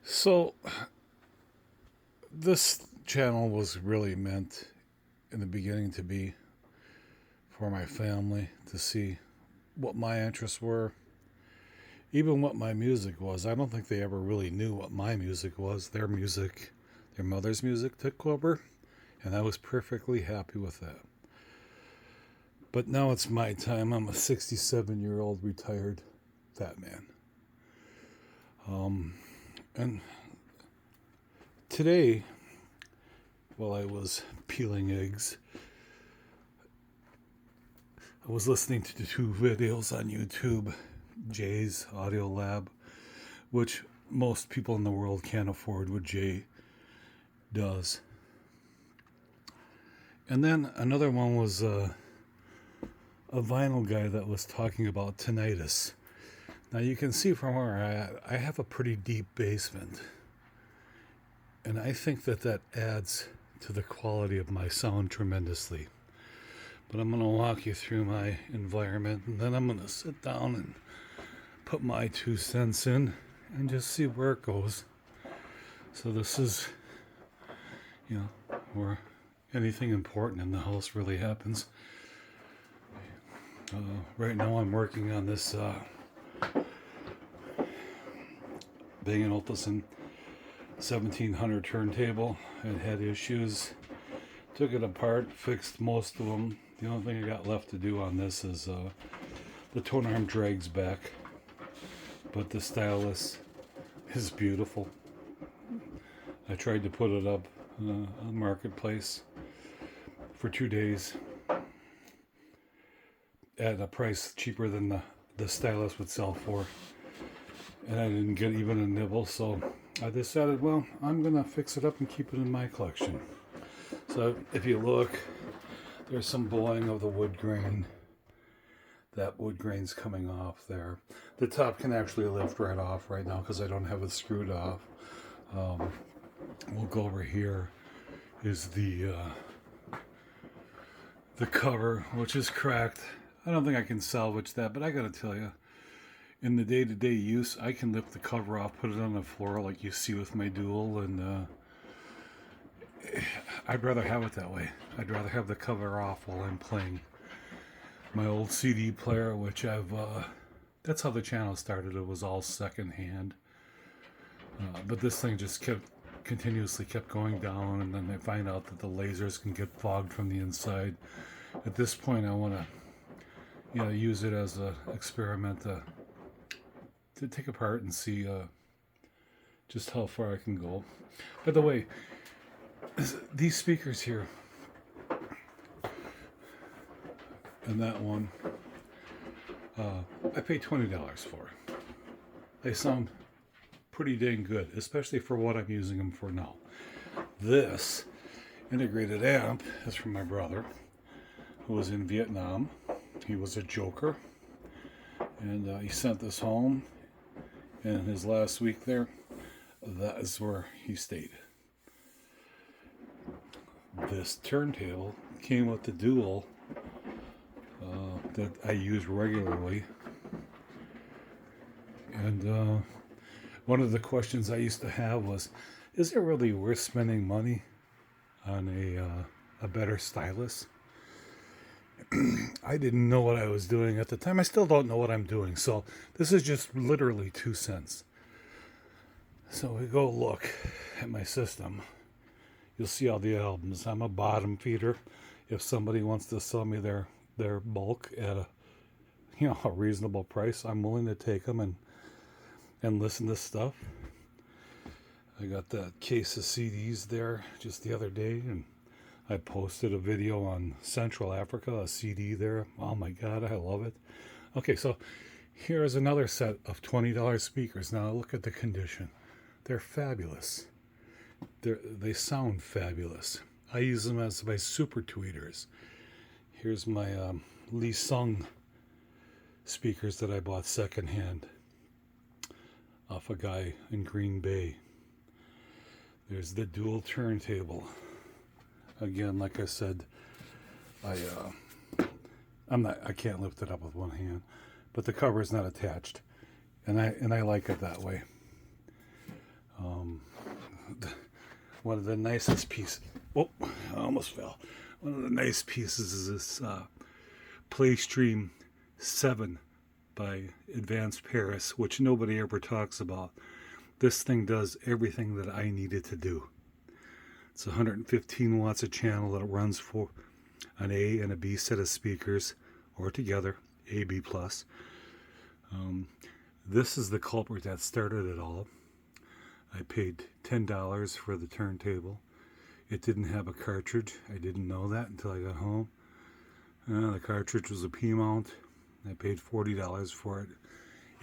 So, this channel was really meant in the beginning to be for my family to see what my interests were, even what my music was. I don't think they ever really knew what my music was. Their music, their mother's music took over, and I was perfectly happy with that. But now it's my time. I'm a 67-year-old retired fat man. And today, while I was peeling eggs, I was listening to the two videos on YouTube, Jay's Audio Lab, which most people in the world can't afford what Jay does. And then another one was a vinyl guy that was talking about tinnitus. Now you can see from where I have a pretty deep basement. And I think that adds to the quality of my sound tremendously. But I'm going to walk you through my environment, and then I'm going to sit down and put my 2 cents in and just see where it goes. So this is, where anything important in the house really happens. Right now I'm working on this Bang & Olufsen 1700 turntable. It had issues. Took it apart, fixed most of them. The only thing I got left to do on this is the tone arm drags back, but the stylus is beautiful. I tried to put it up on Marketplace for 2 days at a price cheaper than the stylus would sell for, and I didn't get even a nibble, so I decided, well, I'm gonna fix it up and keep it in my collection. So if you look, there's some blowing of the wood grain. That wood grain's coming off there. The top can actually lift right off right now because I don't have it screwed off. We'll go over here. Is the cover, which is cracked. I don't think I can salvage that, but I gotta tell you, in the day-to-day use, I can lift the cover off, put it on the floor like you see with my Dual, and I'd rather have it that way. I'd rather have the cover off while I'm playing. My old CD player, which that's how the channel started. It was all secondhand. But this thing just continuously kept going down, and then they find out that the lasers can get fogged from the inside. At this point, I want to use it as an experiment to take apart and see just how far I can go. By the way, these speakers here and that one, I paid $20 for. They sound pretty dang good, especially for what I'm using them for now. This integrated amp is from my brother, who was in Vietnam. He was a joker, and he sent this home. And his last week there, that is where he stayed. This turntable came with the Dual that I use regularly. And one of the questions I used to have was, is it really worth spending money on a better stylus? I didn't know what I was doing at the time. I still don't know what I'm doing. So this is just literally 2 cents. So we go look at my system. You'll see all the albums. I'm a bottom feeder. If somebody wants to sell me their bulk at a reasonable price, I'm willing to take them and listen to stuff. I got that case of CDs there just the other day, and I posted a video on Central Africa, a CD there. Oh my God, I love it. Okay, so here's another set of $20 speakers. Now look at the condition. They're fabulous. They sound fabulous. I use them as my super tweeters. Here's my Lee Sung speakers that I bought secondhand off a guy in Green Bay. There's the Dual turntable. Again, like I said, I can't lift it up with one hand, but the cover is not attached, and I like it that way. Um, one of the nicest pieces. Oh, I almost fell. One of the nice pieces is this PlayStream 7 by Advanced Paris, which nobody ever talks about. This thing does everything that I need it to do. It's 115 watts a channel that it runs for an A and a B set of speakers, or together, A, B plus. This is the culprit that started it all. I paid $10 for the turntable. It didn't have a cartridge. I didn't know that until I got home. The cartridge was a P-mount. I paid $40 for it.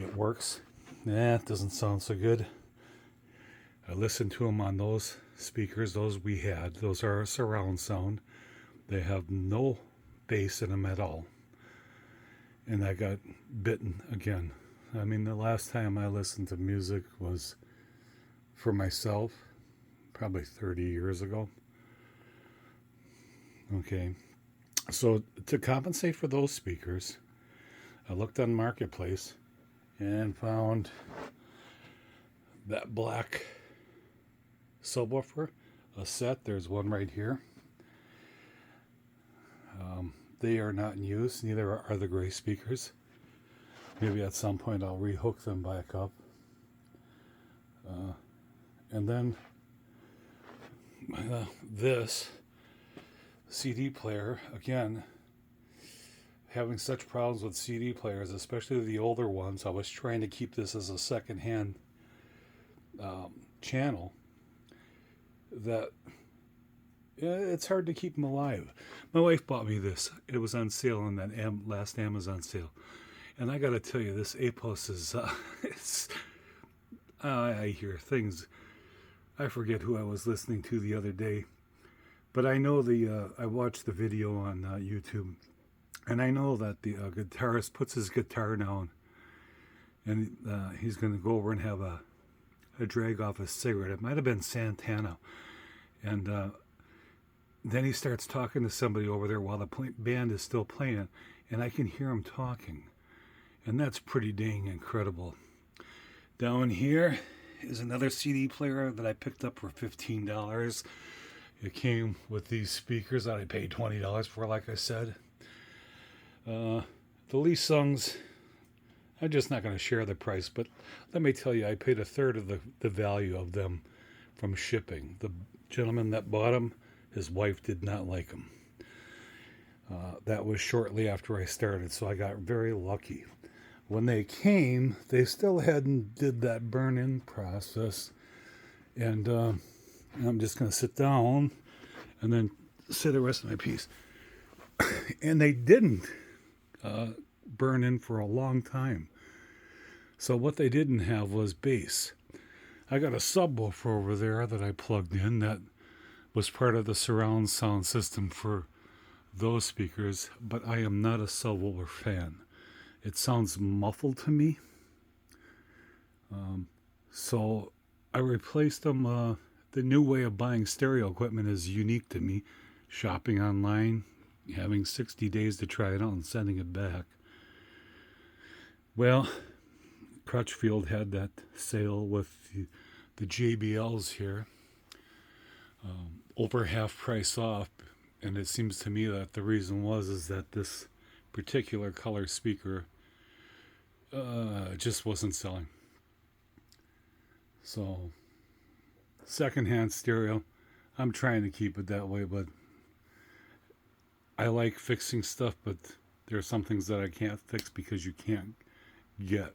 It works. It doesn't sound so good. I listened to them on those speakers, those we had. Those are surround sound. They have no bass in them at all. And I got bitten again. I mean, the last time I listened to music was for myself, probably 30 years ago. Okay. So to compensate for those speakers, I looked on Marketplace and found that black subwoofer, a set. There's one right here. They are not in use. Neither are the gray speakers. Maybe at some point I'll rehook them back up. And then this CD player, again, having such problems with CD players, especially the older ones. I was trying to keep this as a secondhand channel that it's hard to keep them alive. My wife bought me this. It was on sale on that last Amazon sale. And I got to tell you, this APOS is, I hear things. I forget who I was listening to the other day. But I know I watched the video on YouTube. And I know that the guitarist puts his guitar down. And he's going to go over and have a drag off a cigarette. It might have been Santana. And then he starts talking to somebody over there while the band is still playing, and I can hear him talking. And that's pretty dang incredible. Down here is another CD player that I picked up for $15. It came with these speakers that I paid $20 for, like I said. The Lee Sungs, I'm just not going to share the price, but let me tell you, I paid a third of the value of them from shipping. The gentleman that bought them, his wife did not like them. That was shortly after I started, so I got very lucky. When they came, they still hadn't did that burn-in process. And I'm just going to sit down and then say the rest of my piece. And they didn't burn in for a long time. So what they didn't have was bass. I got a subwoofer over there that I plugged in that was part of the surround sound system for those speakers, but I am not a subwoofer fan. It sounds muffled to me. So I replaced them. The new way of buying stereo equipment is unique to me. Shopping online, having 60 days to try it out and sending it back. Well, Crutchfield had that sale with the JBLs here. Over half price off, and it seems to me that the reason is that this particular color speaker just wasn't selling. So, Secondhand Stereo, I'm trying to keep it that way, but I like fixing stuff, but there are some things that I can't fix because you can't get.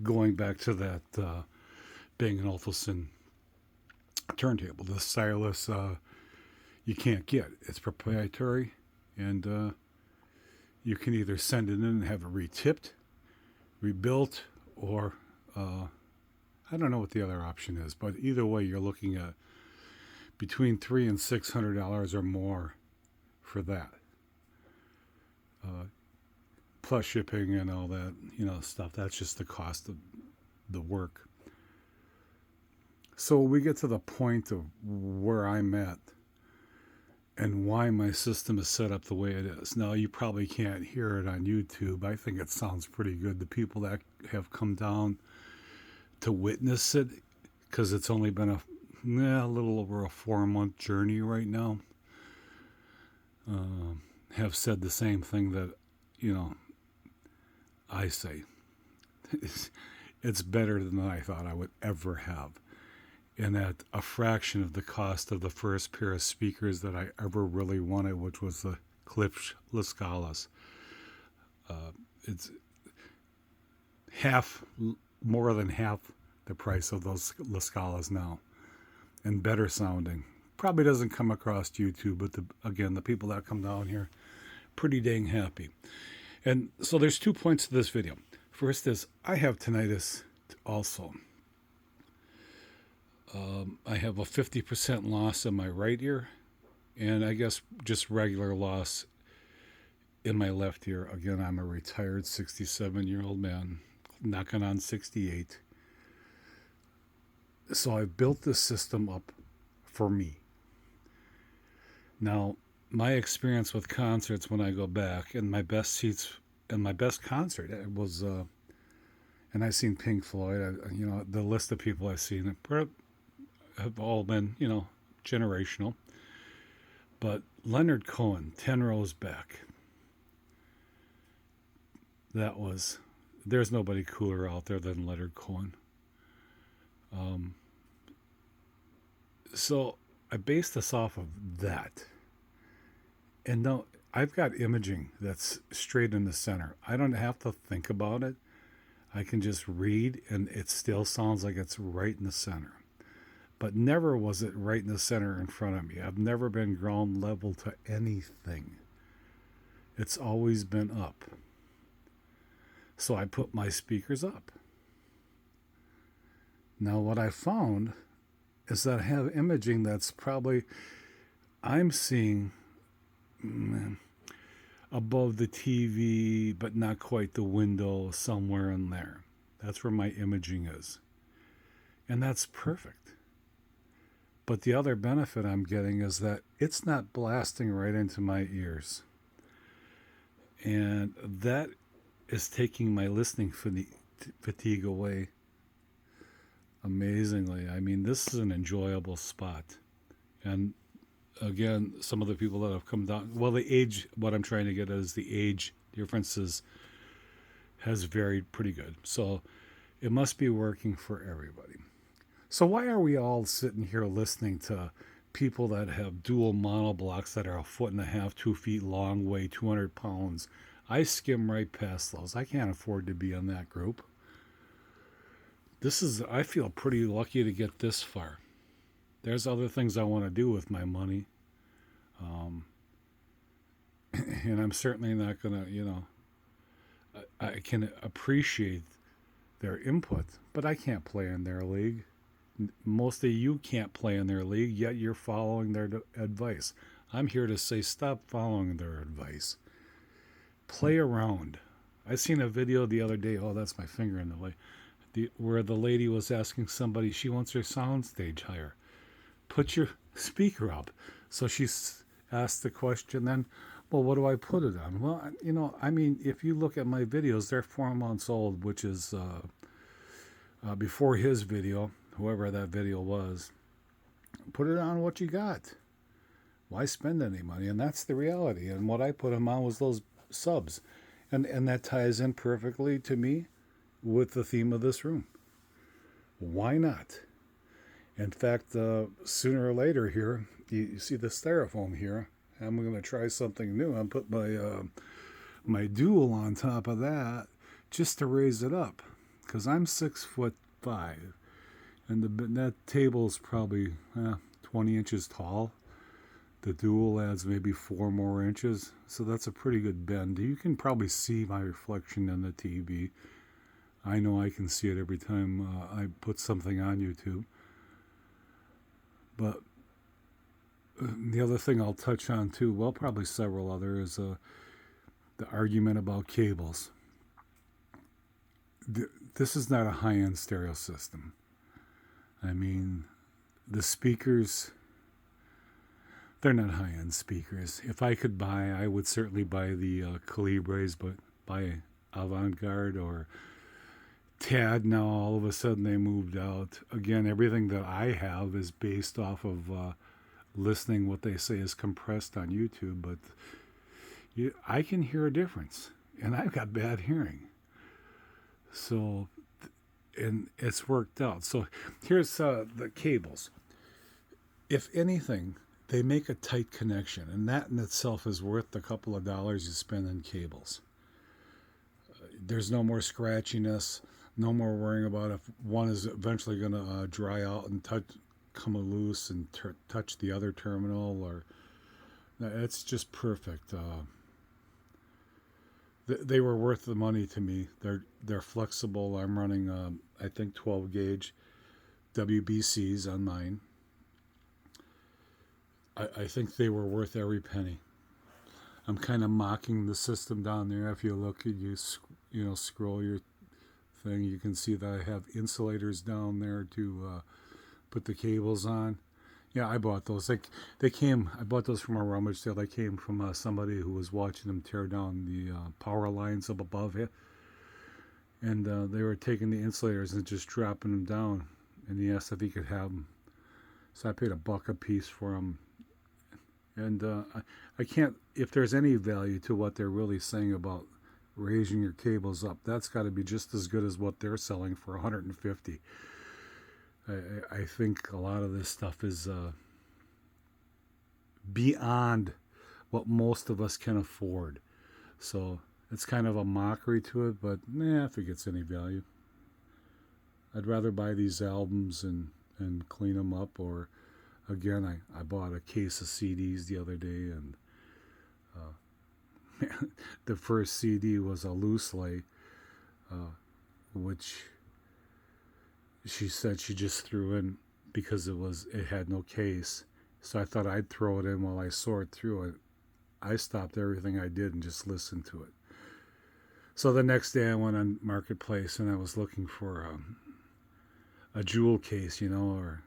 Going back to that Bang & Olufsen turntable, the stylus you can't get. It's proprietary, and you can either send it in and have it retipped, rebuilt, or I don't know what the other option is, but either way you're looking at between $300 and $600 or more for that, plus shipping and all that stuff. That's just the cost of the work. So we get to the point of where I'm at and why my system is set up the way it is. Now, you probably can't hear it on YouTube. I think it sounds pretty good. The people that have come down to witness it because it's only been a little over a 4-month journey right now, have said the same thing that, I say. It's better than I thought I would ever have. And at a fraction of the cost of the first pair of speakers that I ever really wanted, which was the Klipsch Lascalas. It's more than half the price of those Lascalas now, and better sounding. Probably doesn't come across YouTube, but again, the people that come down here, pretty dang happy. And so there's 2 points to this video. First is, I have tinnitus also. I have a 50% loss in my right ear, and I guess just regular loss in my left ear. Again, I'm a retired 67-year-old man, knocking on 68. So I've built this system up for me. Now, my experience with concerts when I go back, and my best seats, and my best concert, it was, and I've seen Pink Floyd, the list of people I've seen have all been, generational. But Leonard Cohen, 10 rows back, there's nobody cooler out there than Leonard Cohen. So I based this off of that. And now I've got imaging that's straight in the center. I don't have to think about it. I can just read, and it still sounds like it's right in the center. But never was it right in the center in front of me. I've never been ground level to anything. It's always been up. So I put my speakers up. Now what I found is that I have imaging that's probably, I'm seeing above the TV, but not quite the window, somewhere in there. That's where my imaging is. And that's perfect. But the other benefit I'm getting is that it's not blasting right into my ears. And that is taking my listening fatigue away amazingly. I mean, this is an enjoyable spot. And again, some of the people that have come down, well, the age, what I'm trying to get at is the age differences has varied pretty good. So it must be working for everybody. So why are we all sitting here listening to people that have dual monoblocks that are 1.5 feet, 2 feet long, weigh 200 pounds? I skim right past those. I can't afford to be in that group. I feel pretty lucky to get this far. There's other things I want to do with my money. And I'm certainly not going to, I can appreciate their input, but I can't play in their league. Most of you can't play in their league, yet you're following their advice. I'm here to say stop following their advice. Play around. I seen a video the other day, oh, that's my finger in the way, where the lady was asking somebody, she wants her soundstage higher. Put your speaker up. So she asked the question then, well, what do I put it on? Well, if you look at my videos, they're 4 months old, which is before his video, whoever that video was. Put it on what you got. Why spend any money? And that's the reality. And what I put them on was those subs. And that ties in perfectly to me with the theme of this room. Why not? In fact, sooner or later here, you see the styrofoam here. I'm going to try something new. I'll put my dual on top of that just to raise it up. Because I'm 6'5", and that table is probably 20 inches tall. The dual adds maybe 4 more inches, so that's a pretty good bend. You can probably see my reflection in the TV. I know I can see it every time I put something on YouTube. But the other thing I'll touch on too, well, probably several others, is the argument about cables. This is not a high-end stereo system. I mean, the speakers, they're not high-end speakers. If I could buy, I would certainly buy the Calibres, but buy Avant-Garde or Tad, now all of a sudden they moved out. Again, everything that I have is based off of listening what they say is compressed on YouTube, but I can hear a difference, and I've got bad hearing. So, and it's worked out. So here's the cables. If anything, they make a tight connection, and that in itself is worth the couple of dollars you spend on cables. There's no more scratchiness, no more worrying about if one is eventually going to dry out and come loose and touch the other terminal, or it's just perfect. They were worth the money to me. They're flexible. I'm running I think 12 gauge WBCs on mine. I think they were worth every penny. I'm kind of mocking the system down there. If you look at scroll your thing, you can see that I have insulators down there to put the cables on. Yeah, I bought those. They came. I bought those from a rummage sale. They came from somebody who was watching them tear down the power lines up above it, and they were taking the insulators and just dropping them down. And he asked if he could have them, so I paid $1 a piece for them. And I can't. If there's any value to what they're really saying about raising your cables up, that's got to be just as good as what they're selling for 150. I think a lot of this stuff is beyond what most of us can afford. So it's kind of a mockery to it, but if it gets any value. I'd rather buy these albums and clean them up, or again, I bought a case of CDs the other day, and the first CD was a loose lay, which she said she just threw in because it had no case. So I thought I'd throw it in while I sort through it. I stopped everything I did and just listened to it. So the next day I went on Marketplace and I was looking for a jewel case, or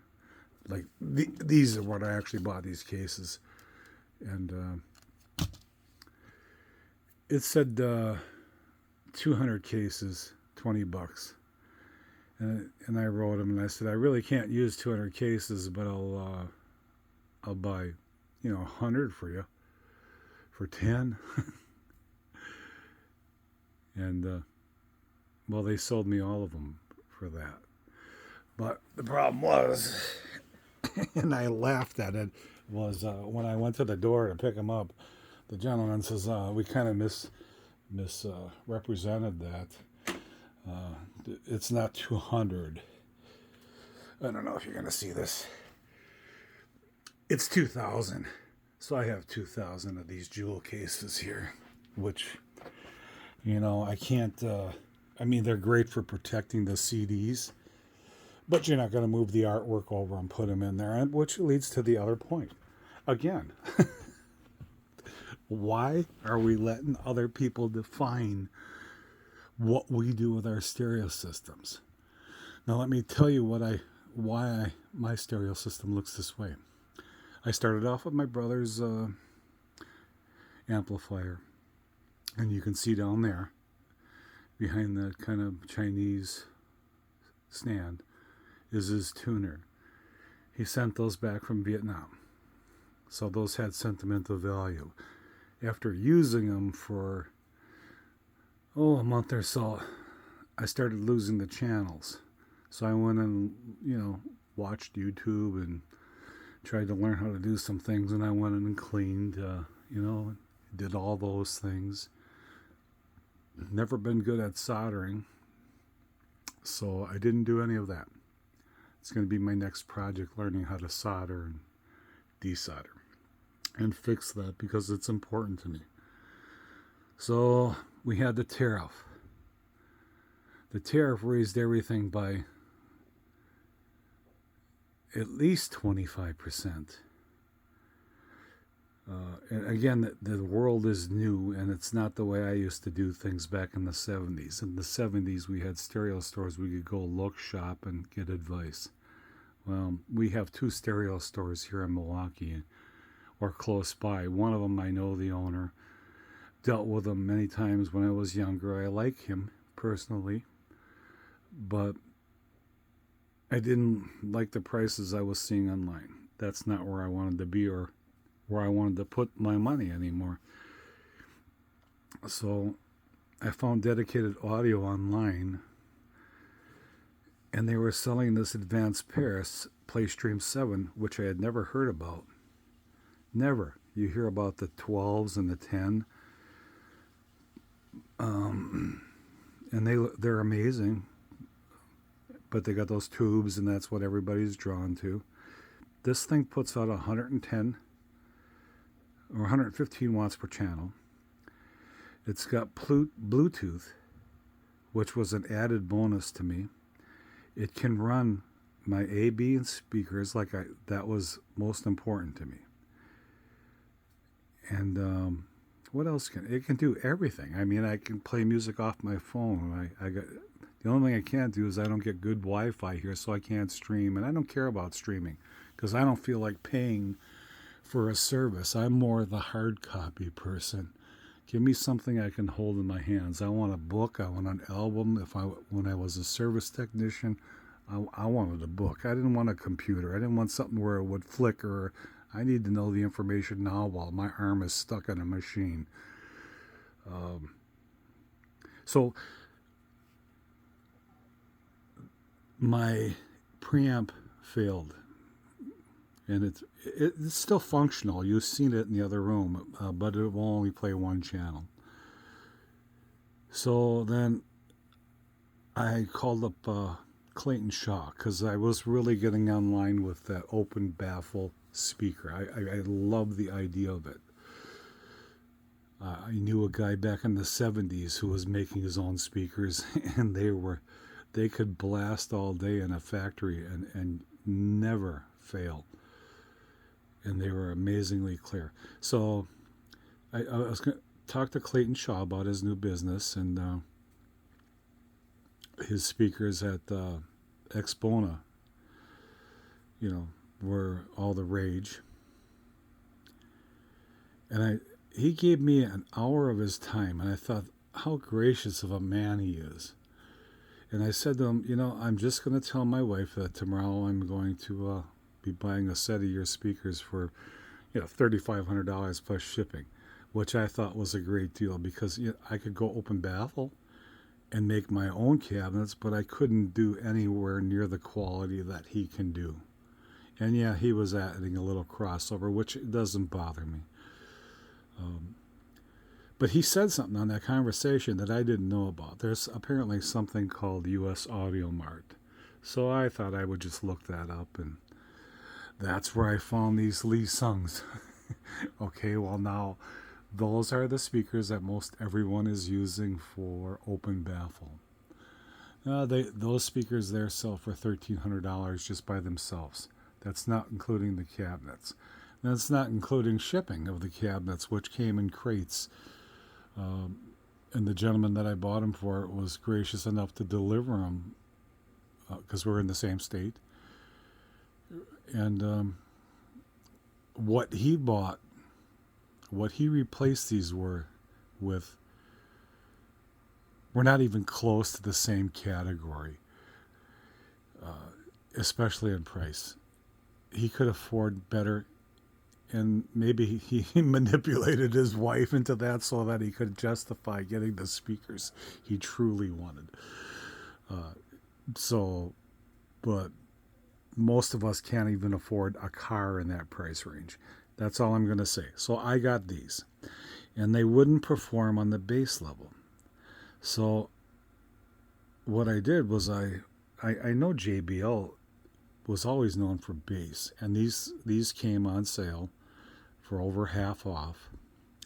like these are what I actually bought, these cases. And it said 200 cases, $20. And I wrote him and I said, I really can't use 200 cases, but I'll buy, 100 for you for 10. And well, they sold me all of them for that. But the problem was, and I laughed at it, was when I went to the door to pick them up, the gentleman says, we kind of misrepresented that. It's not 200. I don't know if you're going to see this. It's 2,000. So I have 2,000 of these jewel cases here, which, I can't, they're great for protecting the CDs, but you're not going to move the artwork over and put them in there, which leads to the other point. Again, why are we letting other people define what we do with our stereo systems? Now let me tell you why my stereo system looks this way. I started off with my brother's amplifier, and you can see down there behind that kind of Chinese stand is his tuner. He sent those back from Vietnam, so those had sentimental value. After using them for a month or so, I started losing the channels. So I went and, watched YouTube and tried to learn how to do some things. And I went in and cleaned, did all those things. Never been good at soldering. So I didn't do any of that. It's going to be my next project, learning how to solder and desolder and fix that, because it's important to me. So we had the tariff. The tariff raised everything by at least 25%. And again, the world is new, and it's not the way I used to do things back in the 70s. In the 70s, we had stereo stores. We could go look, shop, and get advice. Well, we have 2 stereo stores here in Milwaukee, or close by. One of them, I know the owner. Dealt with him many times when I was younger. I like him personally. but I didn't like the prices I was seeing online. That's not where I wanted to be or where I wanted to put my money anymore. So I found dedicated audio online, and they were selling this advanced Paris PlayStream 7, which I had never heard about. Never. You hear about the 12s and the 10, and they're amazing, but they got those tubes, and that's what everybody's drawn to. This thing puts out 110 or 115 watts per channel. It's got Bluetooth, which was an added bonus to me. It can run my AB and speakers that was most important to me. And what else it can do everything. I mean, I can play music off my phone. The only thing I can't do is I don't get good Wi-Fi here, so I can't stream. And I don't care about streaming because I don't feel like paying for a service. I'm more the hard copy person. Give me something I can hold in my hands. I want a book. I want an album. When I was a service technician, I wanted a book. I didn't want a computer. I didn't want something where it would flicker. I need to know the information now while my arm is stuck in a machine. So my preamp failed, and it's still functional. You've seen it in the other room, but it will only play one channel. So then I called up Clayton Shaw because I was really getting online with that open baffle speaker. I love the idea of it. I knew a guy back in the 70s who was making his own speakers, and they could blast all day in a factory and never fail. And they were amazingly clear. So I was going to talk to Clayton Shaw about his new business, and his speakers at Expona, were all the rage. And he gave me an hour of his time, and I thought, how gracious of a man he is. And I said to him, I'm just going to tell my wife that tomorrow I'm going to be buying a set of your speakers for, $3,500 plus shipping, which I thought was a great deal because I could go open baffle and make my own cabinets, but I couldn't do anywhere near the quality that he can do. And yeah, he was adding a little crossover, which doesn't bother me. But he said something on that conversation that I didn't know about. There's apparently something called U.S. Audio Mart. So I thought I would just look that up, and that's where I found these Lee Sungs. Okay, well now, those are the speakers that most everyone is using for open baffle. Those speakers there sell for $1,300 just by themselves. That's not including the cabinets. That's not including shipping of the cabinets, which came in crates. And the gentleman that I bought them for was gracious enough to deliver them because we're in the same state. And what he bought, what he replaced these with, we're not even close to the same category, especially in price. He could afford better, and maybe he manipulated his wife into that so that he could justify getting the speakers he truly wanted. But most of us can't even afford a car in that price range. That's all I'm going to say. So I got these, and they wouldn't perform on the bass level. So what I did was I know JBL was always known for bass, and these came on sale for over half off,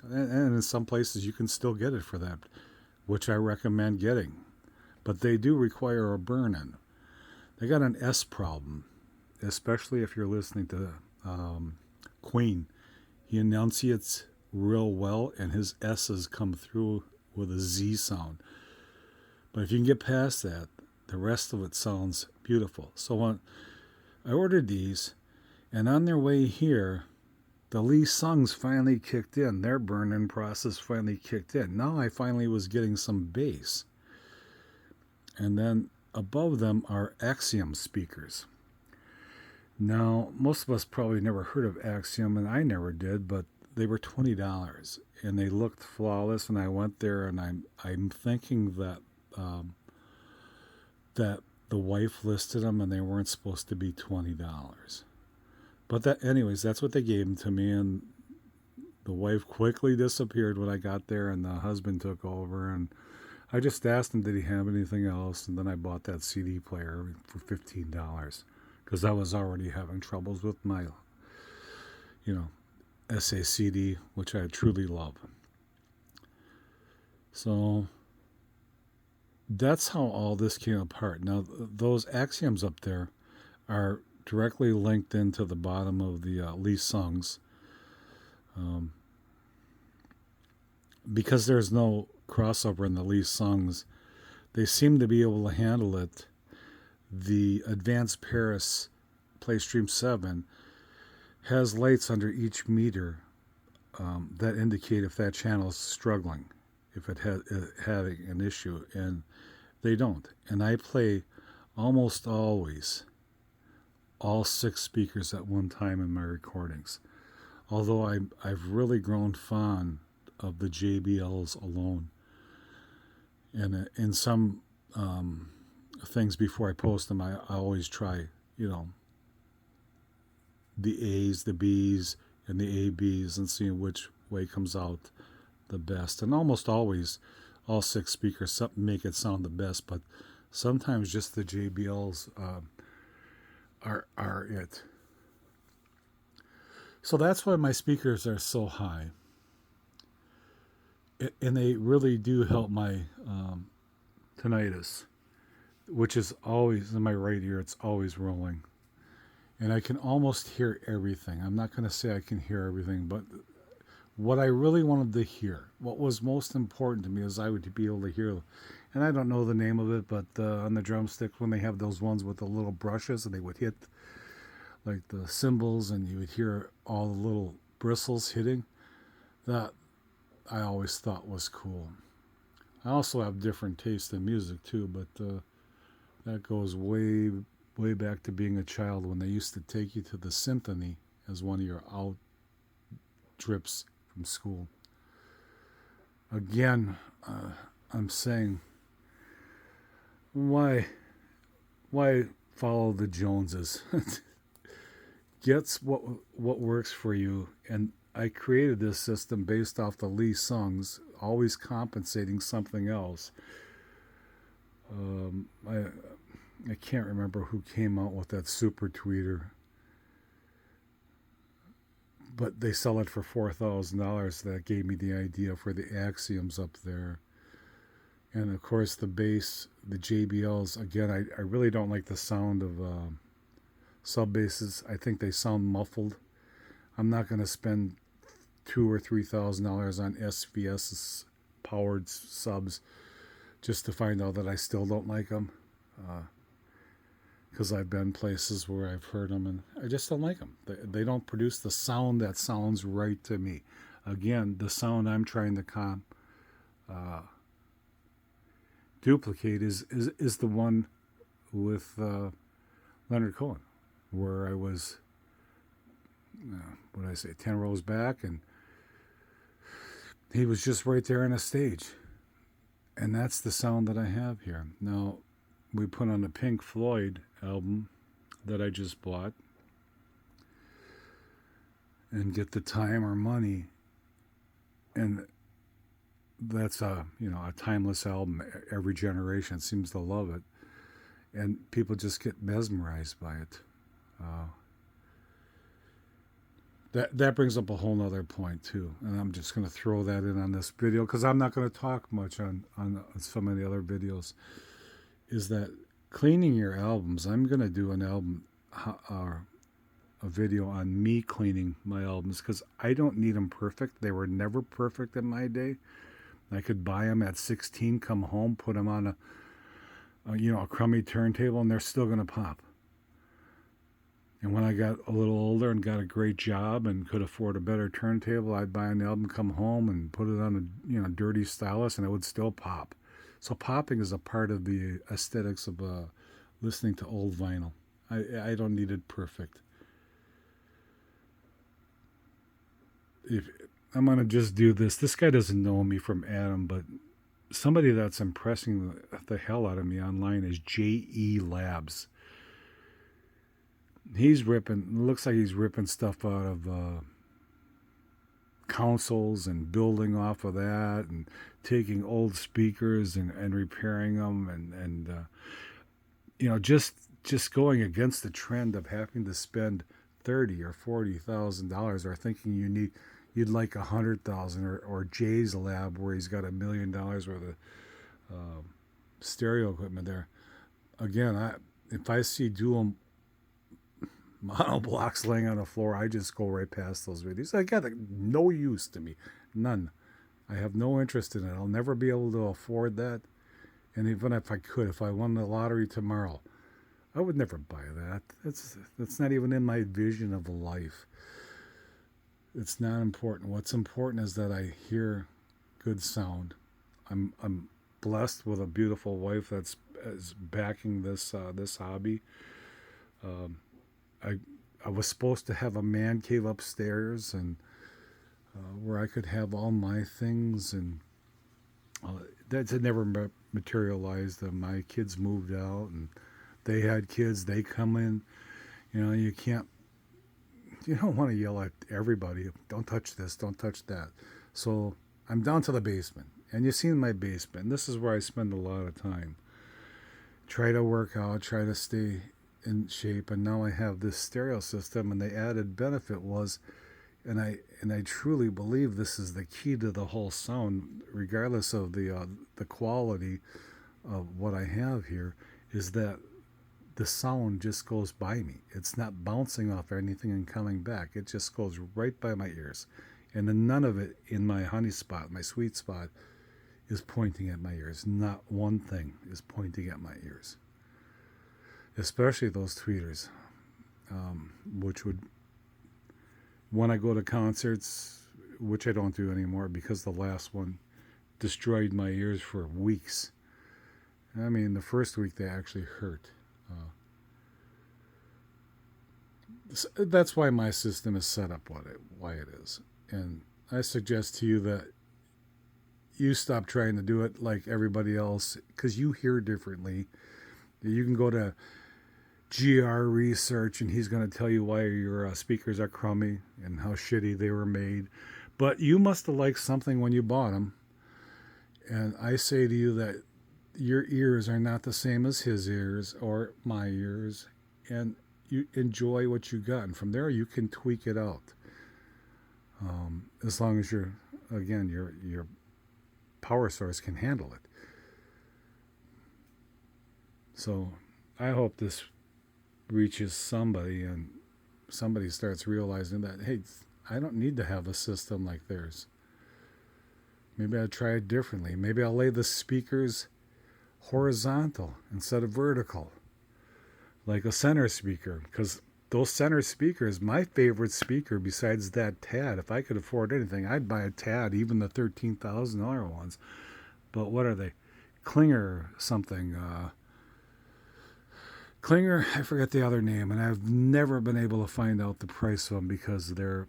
and in some places you can still get it for that, which I recommend getting, but they do require a burn-in. They got an S problem, especially if you're listening to Queen. He enunciates real well, and his S's come through with a Z sound. But if you can get past that, the rest of it sounds beautiful. So when I ordered these, and on their way here, the Lee Sungs finally kicked in. Their burn-in process finally kicked in. Now I finally was getting some bass. And then above them are Axiom speakers. Now, most of us probably never heard of Axiom, and I never did, but they were $20, and they looked flawless. And I went there, and I'm thinking that that the wife listed them, and they weren't supposed to be $20. But anyways, that's what they gave them to me, and the wife quickly disappeared when I got there, and the husband took over, and I just asked him, did he have anything else? And then I bought that CD player for $15 because I was already having troubles with my, SACD, which I truly love. So that's how all this came apart. Now, those axioms up there are directly linked into the bottom of the Lee songs. Because there's no crossover in the Lee songs, they seem to be able to handle it. The Advanced Paris PlayStream 7 has lights under each meter that indicate if that channel is struggling, if it had an issue, and they don't. And I play almost always all 6 speakers at one time in my recordings. Although I've really grown fond of the JBLs alone. And in some things before I post them, I always try, the A's, the B's, and the ABs and see which way comes out the best. And almost always, all 6 speakers make it sound the best, but sometimes just the JBLs are it. So that's why my speakers are so high. And they really do help my tinnitus, which is always in my right ear. It's always rolling. And I can almost hear everything. I'm not going to say I can hear everything, but what I really wanted to hear, what was most important to me, is I would be able to hear, and I don't know the name of it, but on the drumsticks, when they have those ones with the little brushes, and they would hit like the cymbals, and you would hear all the little bristles hitting, that I always thought was cool. I also have different tastes in music too, but that goes way back to being a child when they used to take you to the symphony as one of your out trips from school. Again, I'm saying, why follow the Joneses? Get what works for you. And I created this system based off the Lee songs, always compensating something else. I can't remember who came out with that super tweeter, but they sell it for $4,000. That gave me the idea for the axioms up there. And of course the bass, the JBLs, again, I really don't like the sound of sub basses. I think they sound muffled. I'm not going to spend $2,000 or $3,000 on SVS powered subs just to find out that I still don't like them. Because I've been places where I've heard them and I just don't like them. They don't produce the sound that sounds right to me. Again, the sound I'm trying to duplicate is the one with Leonard Cohen, where I was, what did I say, 10 rows back, and he was just right there on a stage. And that's the sound that I have here. Now, we put on a Pink Floyd album that I just bought, and Get the Time or Money, and that's a timeless album. Every generation seems to love it, and people just get mesmerized by it. That brings up a whole nother point too, and I'm just going to throw that in on this video because I'm not going to talk much on some of the other videos. Is that cleaning your albums? I'm going to do an album, a video on me cleaning my albums because I don't need them perfect. They were never perfect in my day. I could buy them at 16, come home, put them on a crummy turntable, and they're still going to pop. And when I got a little older and got a great job and could afford a better turntable, I'd buy an album, come home, and put it on a dirty stylus, and it would still pop. So popping is a part of the aesthetics of listening to old vinyl. I don't need it perfect. If I'm gonna just do this, this guy doesn't know me from Adam, but somebody that's impressing the hell out of me online is J.E. Labs. He's ripping. Looks like he's ripping stuff out of consoles and building off of that, and taking old speakers and repairing them, and just going against the trend of having to spend $30,000 or $40,000, or thinking you'd like $100,000, or Jay's Lab where he's got $1 million worth of stereo equipment there. Again, if I see dual mono blocks laying on the floor, I just go right past those videos. I got no use to me, none. I have no interest in it. I'll never be able to afford that. And even if I could, if I won the lottery tomorrow, I would never buy that. That's not even in my vision of life. It's not important. What's important is that I hear good sound. I'm blessed with a beautiful wife that's is backing this hobby. Um, I was supposed to have a man cave upstairs, and where I could have all my things, and that never materialized. My kids moved out, and they had kids. They come in. You can't. You don't want to yell at everybody. Don't touch this. Don't touch that. So I'm down to the basement, and you've seen my basement. This is where I spend a lot of time. Try to work out. Try to stay in shape, and now I have this stereo system, and the added benefit was, and I truly believe this is the key to the whole sound, regardless of the quality of what I have here, is that the sound just goes by me. It's not bouncing off anything and coming back. It just goes right by my ears, and then none of it in my honey spot, my sweet spot, is pointing at my ears. Not one thing is pointing at my ears. Especially those tweeters, which would, when I go to concerts, which I don't do anymore because the last one destroyed my ears for weeks. I mean, the first week they actually hurt. That's why my system is set up why it is. And I suggest to you that you stop trying to do it like everybody else, because you hear differently. You can go to GR Research, and he's going to tell you why your speakers are crummy and how shitty they were made. But you must have liked something when you bought them. And I say to you that your ears are not the same as his ears or my ears. And you enjoy what you got. And from there, you can tweak it out. As long as your power source can handle it. So I hope this reaches somebody, and somebody starts realizing that, hey, I don't need to have a system like theirs. Maybe I'll try it differently. Maybe I'll lay the speakers horizontal instead of vertical, like a center speaker, because those center speakers, my favorite speaker besides that Tad, if I could afford anything, I'd buy a Tad, even the $13,000 ones. But what are they? Klinger something. Klinger, I forget the other name, and I've never been able to find out the price of them because they're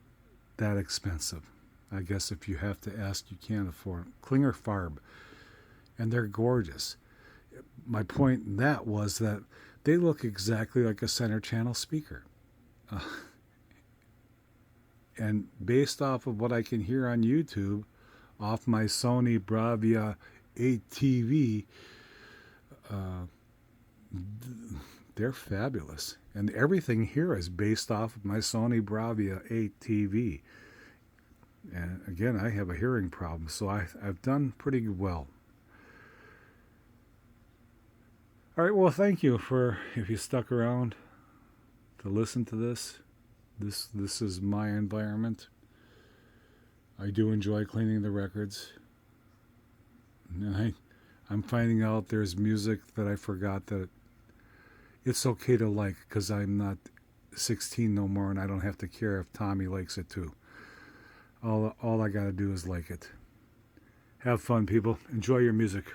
that expensive. I guess if you have to ask, you can't afford them. Klinger Farb. And they're gorgeous. My point in that was that they look exactly like a center channel speaker. And based off of what I can hear on YouTube, off my Sony Bravia 8 TV, they're fabulous. And everything here is based off of my Sony Bravia 8 TV. And again, I have a hearing problem, so I've done pretty well. All right, well, thank you if you stuck around to listen to this. This is my environment. I do enjoy cleaning the records. And I'm finding out there's music that I forgot that it's okay to like, because I'm not 16 no more, and I don't have to care if Tommy likes it too. All I gotta do is like it. Have fun, people. Enjoy your music.